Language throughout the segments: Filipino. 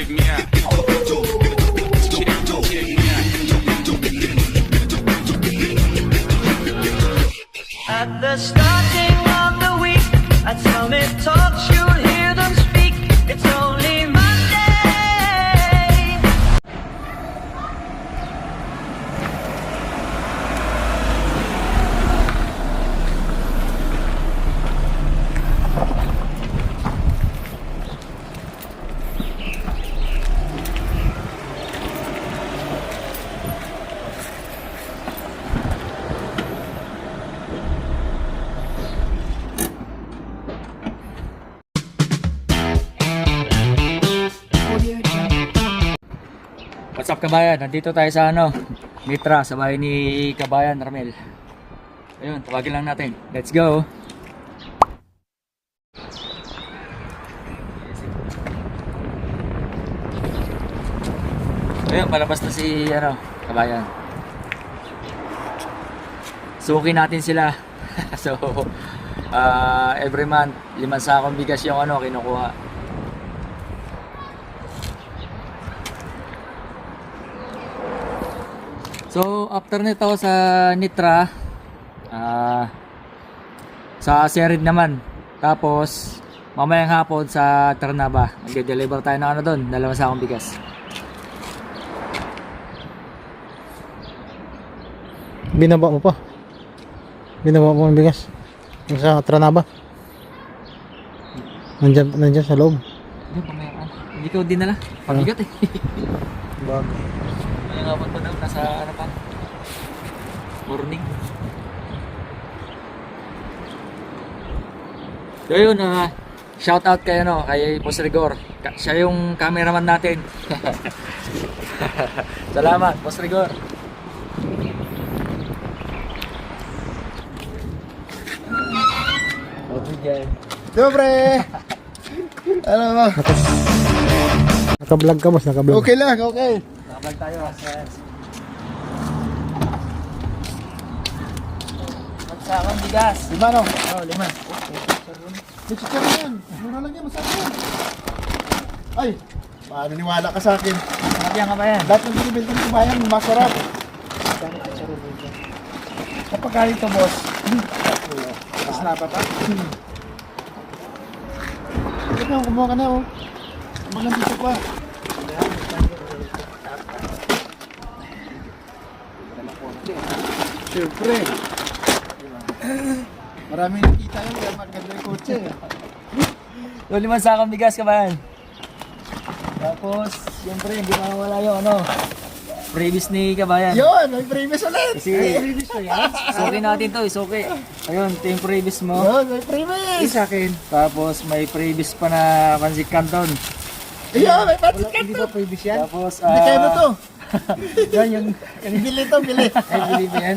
At the starting of the week, at Summit Talks, you'll hear them speak. It's only Monday. What's up kabayan? Nandito tayo sa Mitra, sa bahay ni Kabayan Ramel. Ayun, tawagin lang natin. Let's go! Ayun, palabas na si Kabayan. Suki natin sila. So, every month 5 sakong bigas yung kinukuha. So after nito sa Nitra, sa Serid naman. Tapos mamayang hapon sa Ternaba, magde-deliver tayo ng doon, 2 sakong bigas. Binaba mo pa? Binaba mo ang bigas? Yung sa Ternaba? Nandyan sa loob. Hindi, mamaya hindi ko dinala. Pabigat eh. Bagay. Mamayang hapon pa daw, nasa pa? Morning. So yun, shout out kay kay Boss Rigor. Siya yung cameraman natin. Salamat, Boss Rigor. Dobre! Ano mo? Naka-vlog ka, boss, naka-vlog. Okay lang, okay. Nakablog tayo, sir. Magsakang bigas. 5 no? Oh, 5. May chichar yan. Mura lang yan, masarap yan. Ay, maniniwala ka sa akin. Sabihan ka ba yan? Lahat ng binibenta ng bayan, masarap. Kapag ka rito, boss. Mas napa pa? Ito, kumuha ka na, oh. Magandang dito pa. Siyempre. Maraming nakita yun, kaya maganda yung kotse. So, 5 sakang bigas ka ba yan? Tapos, siyempre, hindi mawala yung previous ni Kabayan. Yun, may previous ulit. Kasi, suki natin to, suki. Ayun, ito yung previous mo. Yun, may previous. Sa akin. Tapos, may previous pa na Pancit Canton. Ayun, may pancit Hindi ba canton. previous yan? Tapos, Hindi kayo ba to? yan yung, Bili to, bili. ay, believe mo yan.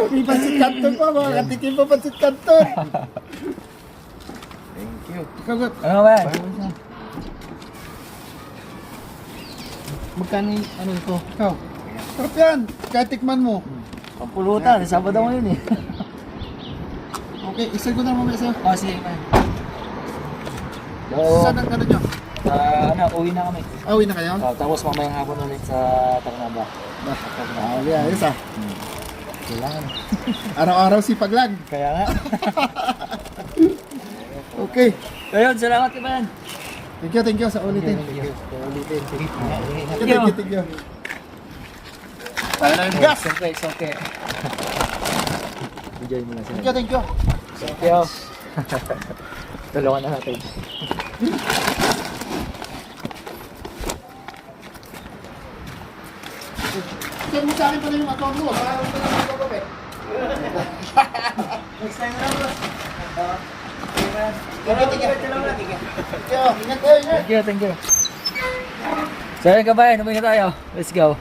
May pancit canton pa, mga katikim pa pancit canton. Thank you. Ikaw, Gat. Ano ba yan? Magkano yung ano ito? Ikaw. Sarap yan. Kaya tikman mo. Pampulutan, Sabado ngayon eh. Okay, isa ko na mamaya sa'yo. Oh, sige. Saan ang ano nyo? Uwi na kami. Uwi na kayo? Tapos mamayang hapon ulit sa Ternaba. Ayos ah. Kailangan. Araw-araw sipag lang. Kaya nga. Okay. Ayun, salamat ka ba yan? Thank you sa ulitin. Thank you. Thank you. Tayo na yung gas. It's okay. Enjoy mo na siya. Thank you. Thank you. Tulungan na natin. Share mo sa akin pala yung account mo. Para mo lang ako eh. Next time na lang. Thank you. Ingat kayo. Thank you. So yun kabayan, uwi na tayo. Let's go.